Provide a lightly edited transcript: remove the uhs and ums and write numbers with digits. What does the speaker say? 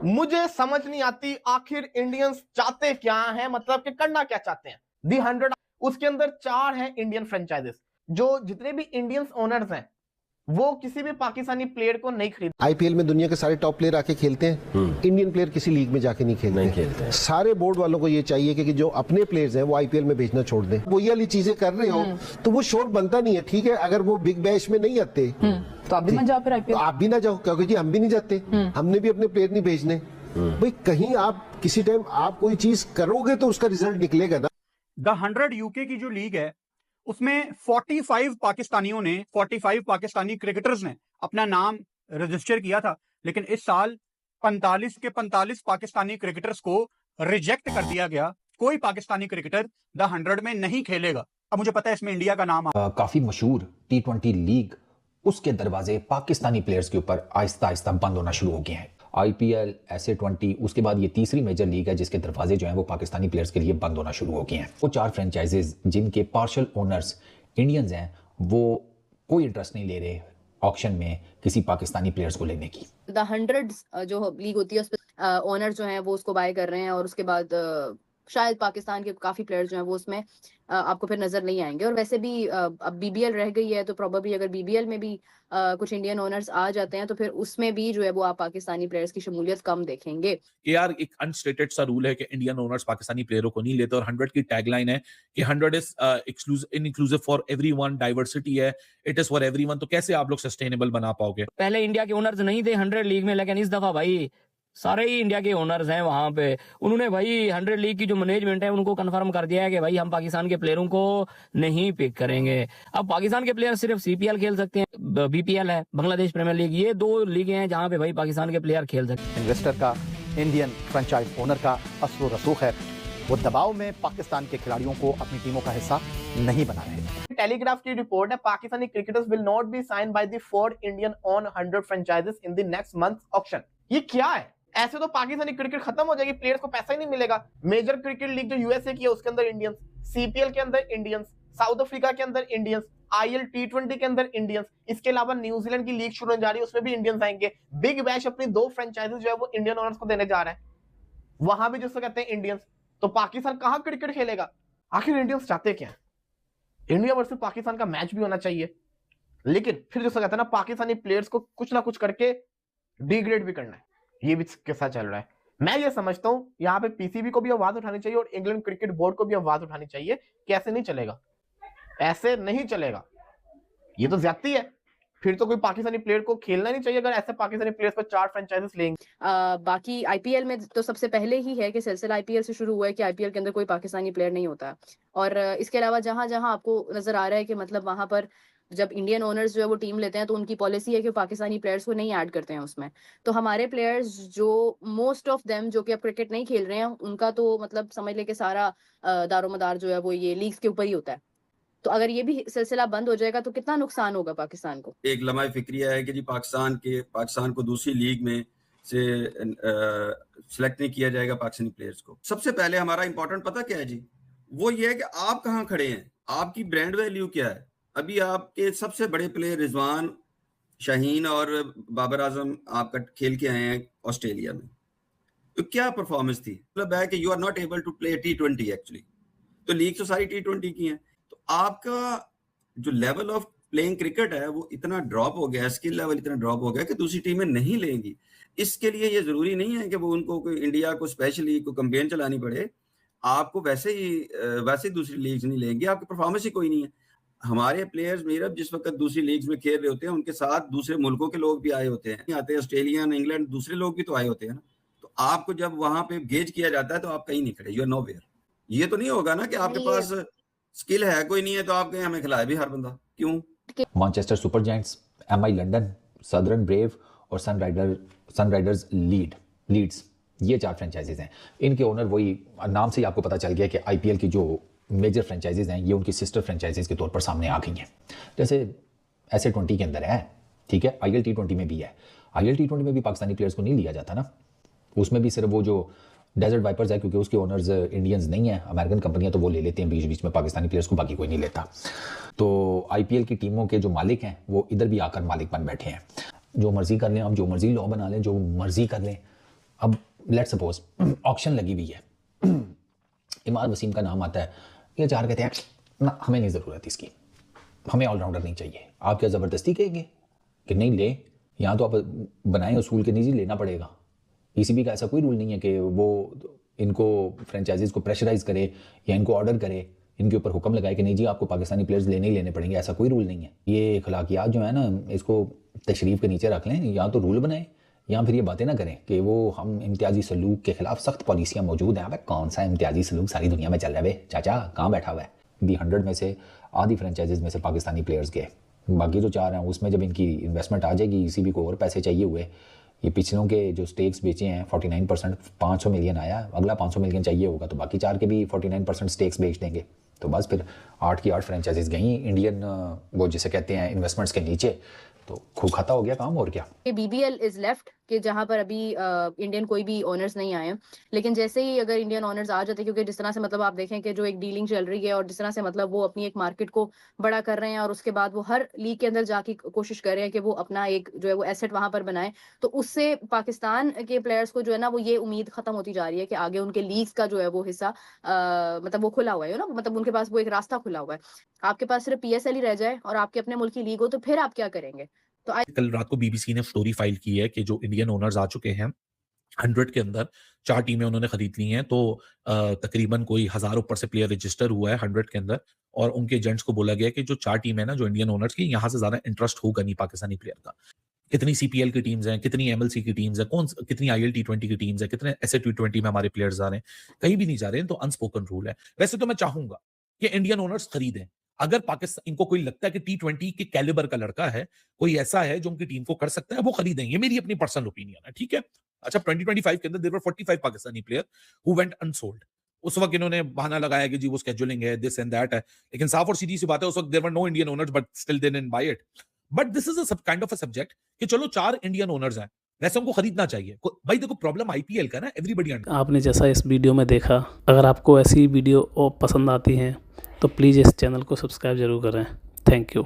मुझे समझ नहीं आती आखिर इंडियंस चाहते क्या हैं, मतलब कि करना क्या चाहते हैं। दी 100 उसके अंदर 4 हैं इंडियन फ्रेंचाइजेस, जो जितने भी इंडियंस ओनर्स हैं वो किसी भी पाकिस्तानी प्लेयर को नहीं खरीद। आईपीएल में दुनिया के सारे टॉप प्लेयर आके खेलते हैं, इंडियन प्लेयर किसी लीग में जाके नहीं खेलते। सारे बोर्ड वालों को ये चाहिए कि जो अपने प्लेयर्स हैं वो आईपीएल में भेजना छोड़ दें। वो ये वाली चीजें कर रहे हो तो वो शोर बनता नहीं है। ठीक है, अगर वो बिग बैश में नहीं आते तो आप भी मत जाओ, फिर आईपीएल तो आप भी ना जाओ, क्योंकि जी हम भी नहीं जाते, हमने भी अपने प्लेयर नहीं भेजने। भाई कहीं आप किसी टाइम आप कोई चीज करोगे तो उसका रिजल्ट निकलेगा ना। द 100 यूके की जो लीग है उसमें 45 पाकिस्तानियों ने 45 पाकिस्तानी क्रिकेटर्स ने अपना नाम रजिस्टर किया था, लेकिन इस साल 45 के 45 पाकिस्तानी क्रिकेटर्स को रिजेक्ट कर दिया गया। कोई पाकिस्तानी क्रिकेटर द 100 में नहीं खेलेगा। अब मुझे पता है इसमें इंडिया का नाम काफी मशहूर T20 लीग, उसके दरवाजे पाकिस्तानी प्लेयर्स के ऊपर आहिस्ता आहिस्ता बंद होना शुरू हो गए हैं। IPL, SA20, उसके बाद ये तीसरी मेजर लीग है जिसके दरवाजे जो हैं वो पाकिस्तानी प्लेयर्स के लिए बंद होना शुरू हो गए हैं। वो 4 फ्रेंचाइजेज जिनके पार्शियल ओनर्स इंडियंस हैं वो कोई इंटरेस्ट नहीं ले रहे ऑक्शन में किसी पाकिस्तानी प्लेयर्स को लेने की। द 100 जो लीग होती है उस पर ओनर जो हैं वो उसको बाय कर रहे हैं, और उसके बाद शायद पाकिस्तान के काफी प्लेयर्स जो हैं वो उसमें आपको फिर नजर नहीं आएंगे। और वैसे भी अब BBL रह गई है, तो प्रोबेबली अगर BBL में भी कुछ इंडियन ओनर्स आ जाते हैं तो फिर उसमें भी जो है वो आप पाकिस्तानी प्लेयर्स की शमूलियत कम देखेंगे। कि यार एक अनस्टेटेड सा रूल है कि इंडियन ओनर्स पाकिस्तानी प्लेयरों को नहीं लेते, और 100 की टैगलाइन है कि 100 is inclusive for everyone, diversity है, इट इज फॉर एवरीवन। तो कैसे आप लोग सस्टेनेबल बना पाओगे? पहले इंडिया के ओनर्स नहीं थे 100 लीग में, लेकिन इस दफा भाई सारे ही इंडिया के ओनर्स हैं वहां पे। उन्होंने भाई 100 लीग की जो मैनेजमेंट है उनको कंफर्म कर दिया है कि भाई हम पाकिस्तान के प्लेयरों को नहीं पिक करेंगे। अब पाकिस्तान के प्लेयर सिर्फ CPL खेल सकते हैं, BPL है, बांग्लादेश प्रीमियर लीग, ये 2 लीगें हैं जहां पे भाई पाकिस्तान के प्लेयर खेल सकते हैं। इन्वेस्टर का, इंडियन फ्रेंचाइज ओनर का असर रसूख है, वो दबाव में पाकिस्तान के खिलाड़ियों को अपनी टीमों का हिस्सा नहीं बना रहे। टेलीग्राफ की रिपोर्ट है, Pakistani cricketers will not be signed by the 4 Indian on 100 franchises in the next month auction. ये क्या है? ऐसे तो पाकिस्तानी क्रिकेट खत्म हो जाएगी, प्लेयर्स को पैसा ही नहीं मिलेगा। मेजर क्रिकेट लीग जो USA की है उसके अंदर इंडियंस, CPL के अंदर इंडियंस, साउथ अफ्रीका के अंदर इंडियंस, IL T20 के अंदर इंडियंस, इसके अलावा न्यूजीलैंड की लीग शुरू होने जा रही है उसमें भी इंडियंस आएंगे। बिग बैश अपनी 2 फ्रेंचाइजेस जो है वो इंडियन ओनर्स को देने जा रहा है, वहां भी जिसको कहते हैं इंडियंस। तो पाकिस्तान कहां क्रिकेट खेलेगा? आखिर इंडियंस चाहते क्या? इंडिया वर्सेस पाकिस्तान का मैच भी होना चाहिए, लेकिन फिर जिसको कहते हैं ना पाकिस्तानी प्लेयर्स को कुछ ना कुछ करके डिग्रेड भी करना है, ये भी कैसा चल रहा है। मैं ये समझता हूं यहाँ पे PCB को भी आवाज उठानी चाहिए और इंग्लैंड क्रिकेट बोर्ड को भी आवाज उठानी चाहिए कि ऐसे नहीं चलेगा, ऐसे नहीं चलेगा, ये तो ज्यादती है। फिर तो कोई पाकिस्तानी प्लेयर को खेलना नहीं चाहिए अगर ऐसे पाकिस्तानी प्लेयर्स पर 4 फ्रेंचाइजेस लेंगे। बाकी IPL में तो सबसे पहले ही है कि सिलसिला IPL से शुरू हुआ है कि IPL के अंदर कोई पाकिस्तानी प्लेयर नहीं होता। और इसके अलावा जहां जहां आपको नजर आ रहा है कि मतलब वहां पर जब इंडियन ओनर्स जो है वो टीम लेते हैं तो उनकी पॉलिसी है कि पाकिस्तानी प्लेयर्स को नहीं ऐड करते हैं उसमें। तो हमारे प्लेयर्स जो मोस्ट ऑफ देम जो कि अब क्रिकेट नहीं खेल रहे हैं, उनका तो मतलब समझ ले कि सारा दारोमदार जो है वो ये लीग्स के ऊपर ही होता है। तो अगर ये भी सिलसिला बंद हो जाएगा तो कितना नुकसान होगा पाकिस्तान को। एक लम्हा फिक्रिया है कि जी पाकिस्तान को दूसरी लीग में से सिलेक्ट नहीं किया जाएगा पाकिस्तानी प्लेयर्स को। सबसे पहले हमारा इंपॉर्टेंट पता क्या है जी, वो ये है कि आप कहाँ खड़े हैं, आपकी ब्रांड वैल्यू क्या है। अभी आपके सबसे बड़े प्लेयर रिजवान, शाहीन और बाबर आजम आपका खेल के आए हैं ऑस्ट्रेलिया में, तो क्या परफॉर्मेंस थी। मतलब है कि you are not able to play T20 actually, तो लीग तो सारी T20 की है। तो आपका जो लेवल ऑफ प्लेइंग क्रिकेट है वो इतना ड्रॉप हो गया, स्किल लेवल इतना ड्रॉप हो गया कि दूसरी टीमें नहीं लेंगी। इसके लिए ये जरूरी नहीं है कि वो उनको कोई इंडिया को स्पेशली कोई कैंपेन चलानी पड़े, आपको वैसे ही दूसरी लीग्स नहीं लेंगे, आपकी परफॉर्मेंस ही कोई नहीं है। हमारे प्लेयर्स मेरा जिस वक्त दूसरी लीग्स में खेल रहे होते हैं उनके साथ दूसरे मुल्कों के लोग भी आए होते हैं, ऑस्ट्रेलियन, इंग्लैंड, दूसरे लोग भी तो आए होते हैं ना। तो आपको जब वहां पे गेज किया जाता है तो आप कहीं नहीं खड़े, यू आर नोवेयर। ये तो नहीं होगा ना कि आपके पास स्किल है कोई नहीं है तो आप कहें हमें खिलाए भी हर बंदा, क्यों? Manchester super giants, MI London, southern brave और सनराइजर्स लीड्स, ये 4 फ्रेंचाइजीज हैं। इनके ओनर वही नाम से ही आपको पता चल गया कि IPL की जो मेजर फ्रेंचाइजीज हैं ये उनकी सिस्टर फ्रेंचाइजीज के तौर पर सामने आ गई हैं। जैसे SA20 के अंदर है, ठीक है, IL T20 में भी है। IL T20 में भी पाकिस्तानी प्लेयर्स को नहीं लिया जाता ना, उसमें भी सिर्फ वो जो डेजर्ट वाइपर्स है, क्योंकि उसके ओनर्स इंडियंस नहीं है, अमेरिकन कंपनियां, तो वो ले लेते हैं बीच बीच में पाकिस्तानी प्लेयर्स को, बाकी कोई नहीं लेता। तो IPL की टीमों के जो मालिक हैं वो इधर भी आकर मालिक बन बैठे हैं, जो मर्जी कर लें, हम जो मर्जी लॉ बना लें, जो मर्जी कर लें, अब लेट सपोज ऑक्शन लगी हुई है, इमाद वसीम का नाम आता है, ये 4 कहते हैं ना हमें नहीं ज़रूरत इसकी, हमें ऑलराउंडर नहीं चाहिए। आप क्या ज़बरदस्ती कहेंगे कि नहीं ले, यहाँ तो आप बनाएं उसूल के नीचे लेना पड़ेगा। ECB का ऐसा कोई रूल नहीं है कि वो इनको फ्रेंचाइजीज़ को प्रेशराइज़ करे या इनको ऑर्डर करे, इनके ऊपर हुक्म लगाए कि नहीं जी आपको पाकिस्तानी प्लेयर्स लेने ही लेने पड़ेंगे, ऐसा कोई रूल नहीं है। ये अखलाकियात जो है ना, इसको तशरीफ़ के नीचे रख लें, या तो रूल बनाएं या फिर ये बातें ना करें कि वो हम इम्तियाजी सलूक के खिलाफ सख्त पॉलिसियाँ मौजूद हैं। अब कौन सा इम्तियाजी सलूक सारी दुनिया में चल रहा है चाचा, कहाँ बैठा हुआ है? भी 100 में से आधी फ्रेंचाइजीज़ में से पाकिस्तानी प्लेयर्स गए, बाकी जो 4 हैं उसमें जब इनकी इन्वेस्टमेंट आ जाएगी, ECB को और पैसे चाहिए हुए, ये पिछलों के जो स्टेक्स बेचे हैं 49% 500 मिलियन आया, अगला 500 मिलियन चाहिए होगा तो बाकी 4 के भी 49% स्टेक्स बेच देंगे। तो बस फिर 8 की 8 फ्रेंचाइजीज गई इंडियन वो जिसे कहते हैं इन्वेस्टमेंट्स के नीचे, तो खूब खाता हो गया काम। और क्या BBL इज लेफ्ट कि जहां पर अभी इंडियन कोई भी ओनर्स नहीं आए हैं, लेकिन जैसे ही अगर इंडियन ओनर्स आ जाते, क्योंकि जिस तरह से मतलब आप देखें कि जो एक डीलिंग चल रही है और जिस तरह से मतलब वो अपनी एक मार्केट को बड़ा कर रहे हैं और उसके बाद वो हर लीग के अंदर जाके कोशिश कर रहे हैं कि वो अपना एक जो है वो एसेट वहां पर बनाए, तो उससे पाकिस्तान के प्लेयर्स को जो है ना वो ये उम्मीद खत्म होती जा रही है कि आगे उनके लीग्स का जो है वो हिस्सा मतलब वो खुला हुआ है ना, मतलब उनके पास वो एक रास्ता खुला हुआ है। आपके पास सिर्फ PSL ही रह जाए और आपके अपने मुल्क की लीग हो तो फिर आप क्या करेंगे? तो कल रात को BBC ने स्टोरी फाइल की है कि जो इंडियन ओनर्स आ चुके हैं 100 के अंदर 4 टीमें उन्होंने खरीद ली हैं, तो तकरीबन कोई 1000 ऊपर से प्लेयर रजिस्टर हुआ है 100 के अंदर, और उनके एजेंट्स को बोला गया कि जो 4 टीम है ना जो इंडियन ओनर्स की, यहाँ से ज्यादा इंटरेस्ट होगा नहीं पाकिस्तानी प्लेयर का। कितनी CPL की टीम्स हैं, कितनी MLC की टीम्स हैं, कितनी IL T20 की टीम्स हैं, कितने ऐसे T20 में हमारे प्लेयर्स आ रहे हैं, कहीं भी नहीं जा रहे हैं। तो अनस्पोकन रूल है। वैसे तो मैं चाहूंगा कि इंडियन ओनर्स खरीदें, अगर पाकिस्तान इनको कोई लगता है कि T20 के कैलिबर का लड़का है, कोई ऐसा है जो उनकी टीम को कर सकता है, वो खरीदें। ये मेरी अपनी पर्सनल ओपिनियन है, ठीक है। अच्छा, 2025 के अंदर there were 45 Pakistani player who went unsold. उस वक्त इन्होंने बहाना लगाया कि जी वो स्केड्यूलिंग है, दिस एंड दैट है, लेकिन साफ और सीधी सी बात है उस वक्त there were no Indian owners but still they didn't buy it. But this is a kind of a subject कि चलो 4 इंडियन ओनर्स हैं, वैसे उनको खरीदना चाहिए। भाई देखो प्रॉब्लम IPL का ना, एवरीबॉडी आपने जैसा इस वीडियो में देखा, अगर आपको ऐसी वीडियो पसंद आती हैं तो प्लीज़ इस चैनल को सब्सक्राइब जरूर करें। Thank you.